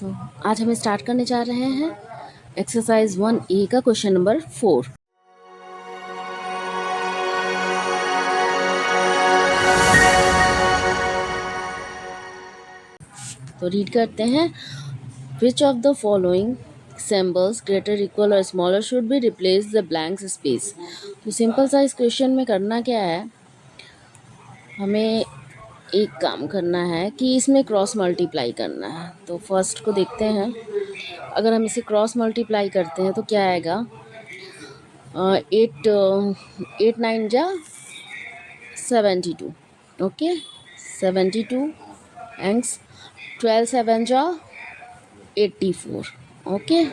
तो आज हम स्टार्ट करने जा रहे हैं एक्सरसाइज 1A का क्वेश्चन नंबर 4। तो रीड करते हैं। Which of the following symbols greater equal or smaller should be replace the blank space. तो सिंपल सा इस क्वेश्चन में करना क्या है, हमें एक काम करना है कि इसमें क्रॉस मल्टीप्लाई करना है। तो फर्स्ट को देखते हैं। अगर हम इसे क्रॉस मल्टीप्लाई करते हैं तो क्या आएगा, 8 9 जा 72, ओके 72 एंड्स 12 7 जा 84, ओके।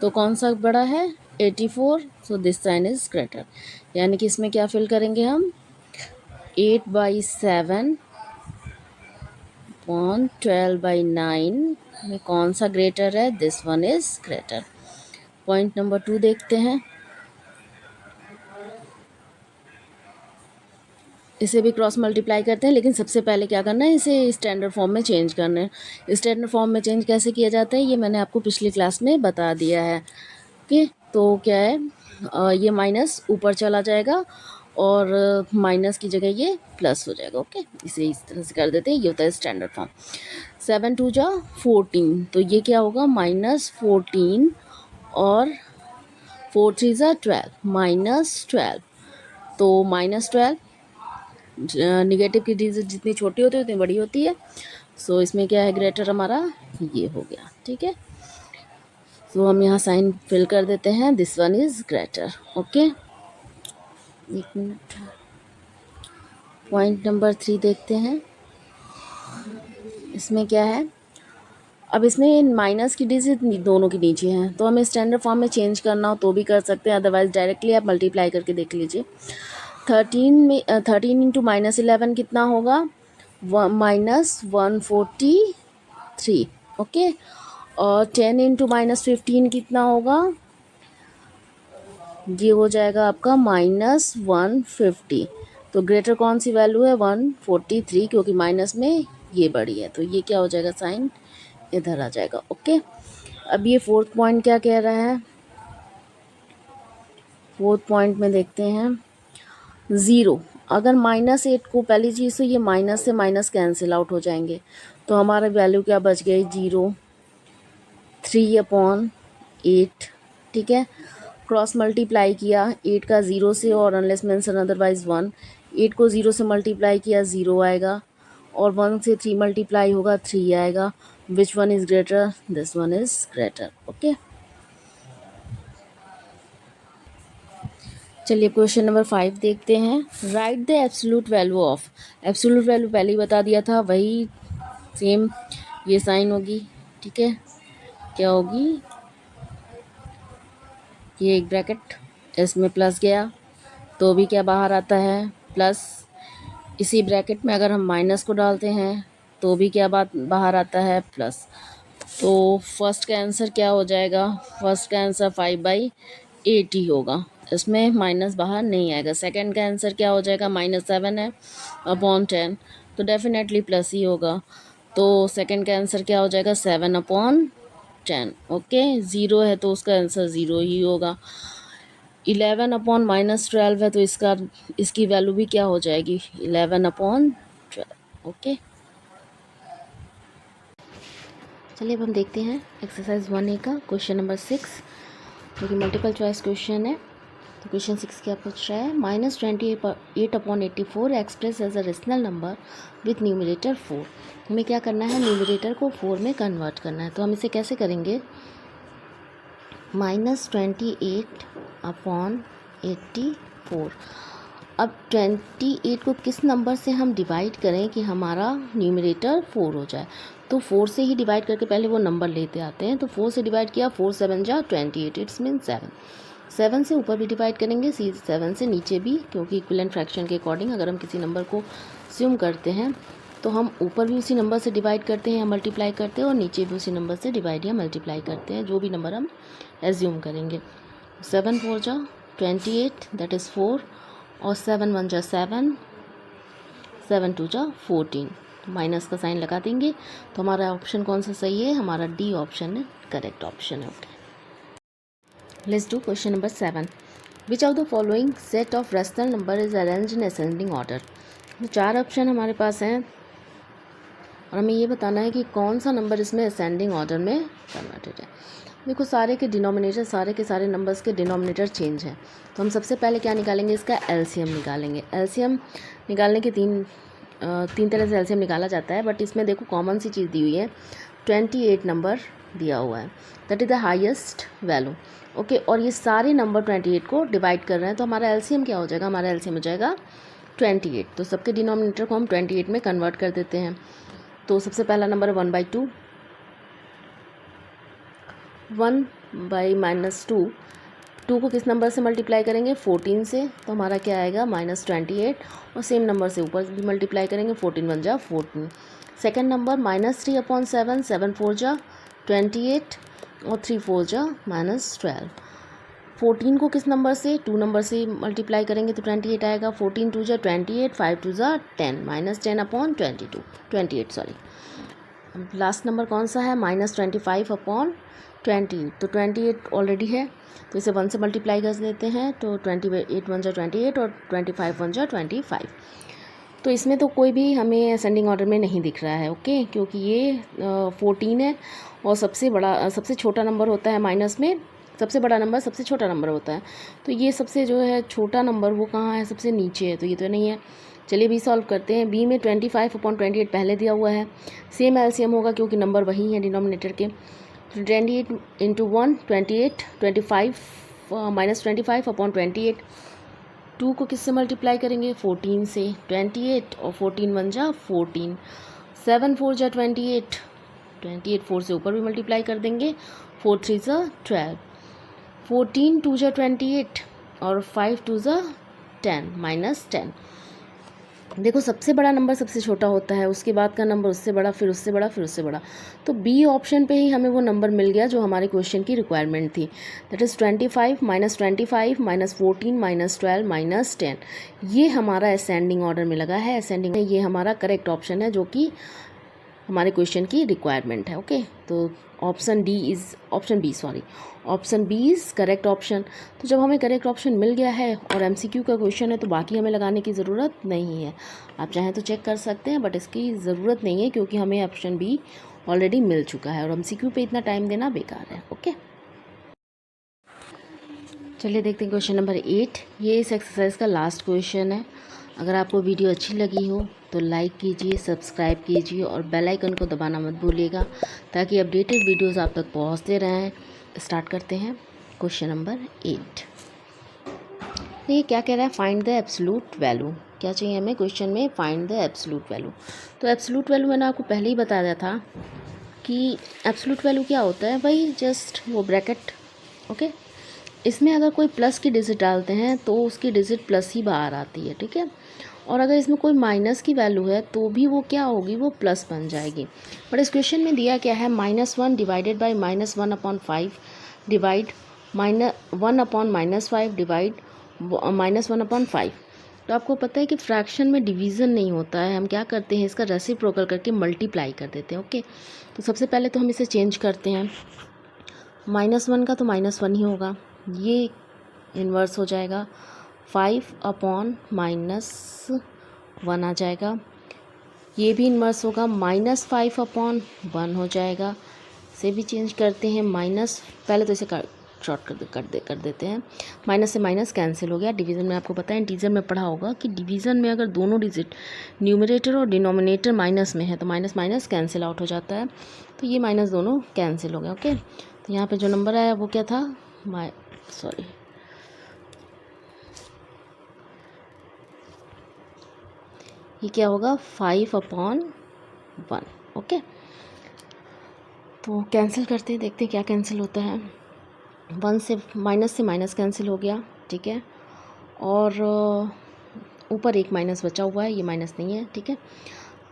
तो कौन सा बड़ा है, 84। So this sign is greater, यानी कि इसमें क्या फिल करेंगे हम, 8/7 अपॉन 12/9 में कौन सा ग्रेटर है, this one is greater. Point number 2 देखते हैं। इसे भी क्रॉस मल्टीप्लाई करते हैं, लेकिन सबसे पहले क्या करना है, इसे स्टैंडर्ड फॉर्म में चेंज करना है। स्टैंडर्ड फॉर्म में चेंज कैसे किया जाता है ये मैंने आपको पिछली क्लास में बता दिया है, ओके। तो क्या है, ये माइनस ऊपर चला जाएगा और माइनस की जगह ये प्लस हो जाएगा, ओके। इसे इस तरह से कर देते हैं, ये होता है स्टैंडर्ड फॉर्म। 7 2 जा 14, तो ये क्या होगा, -14 और 4 3 जा 12, -12। तो -12 निगेटिव की डिजिट जितनी छोटी होती है उतनी बड़ी होती है। सो इसमें क्या है, ग्रेटर हमारा ये हो गया, ठीक है। सो हम यहाँ साइन फिल कर देते हैं, this one is greater, okay. एक मिनट, पॉइंट नंबर 3 देखते हैं। इसमें क्या है, अब इसमें माइनस की डिजिट दोनों के नीचे हैं, तो हमें स्टैंडर्ड फॉर्म में चेंज करना हो तो भी कर सकते हैं, अदरवाइज डायरेक्टली आप मल्टीप्लाई करके देख लीजिए। 13 इंटू -11 कितना होगा, -143, ओके। और 10 इंटू -15 कितना होगा, ये हो जाएगा आपका -150। तो ग्रेटर कौन सी वैल्यू है, 143, क्योंकि माइनस में ये बड़ी है, तो ये क्या हो जाएगा, साइन इधर आ जाएगा, ओके। अब ये फोर्थ पॉइंट क्या कह रहा है, फोर्थ पॉइंट में देखते हैं। 0, अगर -8 को, पहली चीज़ तो ये माइनस से माइनस कैंसिल आउट हो जाएंगे, तो हमारा वैल्यू क्या बच गई, 0, 3/8, ठीक है। क्रॉस मल्टीप्लाई किया 8 का 0 से, और अनलेस मेंशन अदरवाइज 1, 8 को 0 से मल्टीप्लाई किया 0 आएगा, और 1 से 3 मल्टीप्लाई होगा 3 आएगा। Which one is greater, this one is greater, okay. चलिए क्वेश्चन नंबर 5 देखते हैं। Right the absolute value of, absolute value पहले ही बता दिया था, वही सेम ये साइन होगी, ठीक है। क्या होगी, ये एक ब्रैकेट, इसमें प्लस गया तो भी क्या बाहर आता है, प्लस। इसी ब्रैकेट में अगर हम माइनस को डालते हैं तो भी क्या बात बाहर आता है, प्लस। तो फर्स्ट का आंसर क्या हो जाएगा, फर्स्ट का आंसर 5/8 ही होगा, इसमें माइनस बाहर नहीं आएगा। सेकंड का आंसर क्या हो जाएगा, -7 है अपॉन 10, तो डेफिनेटली प्लस ही होगा। तो सेकंड का आंसर क्या हो जाएगा, 7/10, ओके। 0 है तो उसका आंसर 0 ही होगा। 11/-12 है तो इसकी वैल्यू भी क्या हो जाएगी, 11/12, ओके। चलिए अब हम देखते हैं एक्सरसाइज 1A का क्वेश्चन नंबर 6, जो कि मल्टीपल चॉइस क्वेश्चन है। तो क्वेश्चन 6 क्या पूछ रहा है, -28/84 express as a rational number with numerator 4। हमें क्या करना है, न्यूमरेटर को 4 में कन्वर्ट करना है। तो हम इसे कैसे करेंगे, -28/84। अब 28 को किस नंबर से हम डिवाइड करें कि हमारा न्यूमरेटर 4 हो जाए। तो 4 से ही डिवाइड करके पहले वो नंबर लेते आते हैं। तो 4 से डिवाइड किया, 4 7 जा 28, इट्स मीन 7। 7 से ऊपर भी डिवाइड करेंगे, 7 से नीचे भी, क्योंकि इक्विवेलेंट फ्रैक्शन के अकॉर्डिंग अगर हम किसी नंबर को अस्यूम करते हैं तो हम ऊपर भी उसी नंबर से डिवाइड करते हैं या मल्टीप्लाई करते हैं, और नीचे भी उसी नंबर से डिवाइड या मल्टीप्लाई करते हैं, जो भी नंबर हम एज्यूम करेंगे। 7 4 जा 28, दैट इज़ 4, और 7 1 जा 7, 7 2 जा 14, माइनस का साइन लगा देंगे। तो हमारा ऑप्शन कौन सा सही है? हमारा डी ऑप्शन है करेक्ट ऑप्शन है। Okay, let's do question number 7। Which of the following set of rational number is arrange in ascending order. 4 option हमारे पास हैं और हमें ये बताना है कि कौन सा नंबर इसमें असेंडिंग ऑर्डर में कन्वर्टेड है। देखो सारे के डिनोमिनेटर, सारे के सारे नंबर्स के डिनोमिनेटर चेंज हैं। तो हम सबसे पहले क्या निकालेंगे? इसका एलसीएम निकालेंगे। एलसीएम निकालने के तीन तरह से एलसीएम निकाला जाता है, बट इसमें देखो कॉमन सी चीज़ दी हुई है, 28 नंबर दिया हुआ है, that is the highest value. Okay, और ये सारे नंबर 28 को डिवाइड कर रहे हैं, तो हमारा एलसीएम क्या हो जाएगा? हमारा एलसीएम हो जाएगा 28। तो सबके डिनोमिनेटर को हम 28 में कन्वर्ट कर देते हैं। तो सबसे पहला नंबर है 1/2, 1/-2, 2 को किस नंबर से मल्टीप्लाई करेंगे? 14 से, तो हमारा क्या आएगा? -28। और सेम नंबर से ऊपर भी मल्टीप्लाई करेंगे, 14 1 जा 14। सेकेंड नंबर -3/7, 7 4 जा 28 और 3 4 जा -12। 14 को किस नंबर से? 2 नंबर से मल्टीप्लाई करेंगे तो 28 आएगा, 14 2 जा 28, 5 2 जा 10, -10/22 28 सॉरी। लास्ट नंबर कौन सा है? -25/20। तो 28 ऑलरेडी है, तो इसे 1 से मल्टीप्लाई कर देते हैं, तो 28 1 जा 28 और 25 1 जा 25। तो इसमें तो कोई भी हमें असेंडिंग ऑर्डर में नहीं दिख रहा है। ओके, क्योंकि ये 14 है और सबसे छोटा नंबर होता है माइनस में, सबसे बड़ा नंबर सबसे छोटा नंबर होता है। तो ये सबसे जो है छोटा नंबर वो कहाँ है? सबसे नीचे है, तो ये तो नहीं है। चलिए बी सॉल्व करते हैं। बी में 25/28 पहले दिया हुआ है, सेम एलसीएम होगा क्योंकि नंबर वही है डिनोमिनेटर के। 28 × 1 28, 25 -25/28। 2 को किससे मल्टीप्लाई करेंगे? 14 से, 28 और 14 1 जा 14, 7 4 जा 28, 28 4 से ऊपर भी मल्टीप्लाई कर देंगे, 4 3 जा 12, 14 2 जा 28 और 5 2 जा 10 -10। देखो सबसे बड़ा नंबर सबसे छोटा होता है, उसके बाद का नंबर उससे बड़ा, फिर उससे बड़ा, फिर उससे बड़ा। तो बी ऑप्शन पे ही हमें वो नंबर मिल गया जो हमारे क्वेश्चन की रिक्वायरमेंट थी, दैट इज़ 25 -25 -14 -12 -10। ये हमारा असेंडिंग ऑर्डर में लगा है, असेंडिंग, ये हमारा करेक्ट ऑप्शन है जो कि हमारे क्वेश्चन की रिक्वायरमेंट है। ओके, तो option B is correct option. तो जब हमें करेक्ट ऑप्शन मिल गया है और एमसीक्यू का क्वेश्चन है तो बाकी हमें लगाने की ज़रूरत नहीं है। आप चाहें तो चेक कर सकते हैं, बट इसकी ज़रूरत नहीं है क्योंकि हमें ऑप्शन बी ऑलरेडी मिल चुका है और एमसीक्यू पे इतना टाइम देना बेकार है। ओके, चलिए देखते हैं क्वेश्चन नंबर 8। ये इस एक्सरसाइज का लास्ट क्वेश्चन है। अगर आपको वीडियो अच्छी लगी हो तो लाइक कीजिए, सब्सक्राइब कीजिए और बेल आइकन को दबाना मत भूलिएगा ताकि अपडेटेड वीडियोस आप तक पहुंचते रहें। स्टार्ट करते हैं क्वेश्चन नंबर 8। ये क्या कह रहा है? Find the absolute value. क्या चाहिए हमें क्वेश्चन में? Find the absolute value. तो एब्सोल्यूट वैल्यू मैंने आपको पहले ही बताया था कि एब्सोल्यूट वैल्यू क्या होता है भाई, जस्ट वो ब्रैकेट। ओके, इसमें अगर कोई प्लस की डिजिट डालते हैं तो उसकी डिजिट प्लस ही बाहर आती है, ठीक है। और अगर इसमें कोई माइनस की वैल्यू है तो भी वो क्या होगी? वो प्लस बन जाएगी। बट इस क्वेश्चन में दिया क्या है? -1 डिवाइडेड बाई -1/5 डिवाइड -1/-5 डिवाइड -1/5। तो आपको पता है कि फ्रैक्शन में डिवीज़न नहीं होता है, हम क्या करते हैं इसका रेसिप्रोकल करके मल्टीप्लाई कर देते हैं। ओके, तो सबसे पहले तो हम इसे चेंज करते हैं। -1 का तो -1 ही होगा, ये इन्वर्स हो जाएगा, 5/-1 आ जाएगा, ये भी इन्वर्स होगा, -5/1 हो जाएगा। से भी चेंज करते हैं, माइनस, पहले तो इसे शॉर्ट कर देते हैं। माइनस से माइनस कैंसिल हो गया। डिवीज़न में आपको पता है, इंटीजर में पढ़ा होगा कि डिवीज़न में अगर दोनों डिजिट न्यूमरेटर और डिनोमिनेटर माइनस में है तो माइनस माइनस कैंसिल आउट हो जाता है, तो ये माइनस दोनों कैंसिल हो गया। ओके, तो यहाँ पे जो नंबर आया वो क्या था? ये क्या होगा? 5/1। ओके, तो कैंसिल करते हैं, देखते हैं क्या कैंसिल होता है। 1 से माइनस कैंसिल हो गया, ठीक है, और ऊपर एक माइनस बचा हुआ है, ये माइनस नहीं है, ठीक है।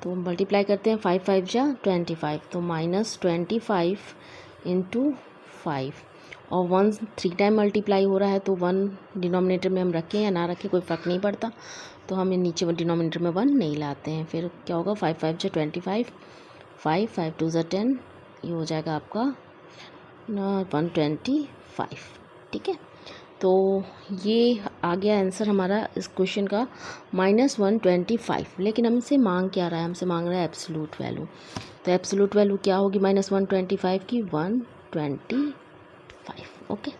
तो मल्टीप्लाई करते हैं, 5 5 जा 25, तो -25 × 5, और 1 3 टाइम मल्टीप्लाई हो रहा है तो 1 डिनोमिनेटर में हम रखें या ना रखें कोई फ़र्क नहीं पड़ता। तो हम नीचे डिनोमिनेटर में 1 नहीं लाते हैं। फिर क्या होगा, 5 5 जो 25, 5 5 2 जो 10, ये हो जाएगा आपका 125। ठीक है, तो ये आ गया आंसर हमारा इस क्वेश्चन का -125। लेकिन हमसे मांग क्या रहा है, हमसे मांग रहा है एब्सोल्यूट वैल्यू। तो एब्सोल्यूट वैल्यू क्या होगी -125 की, 125। ओके,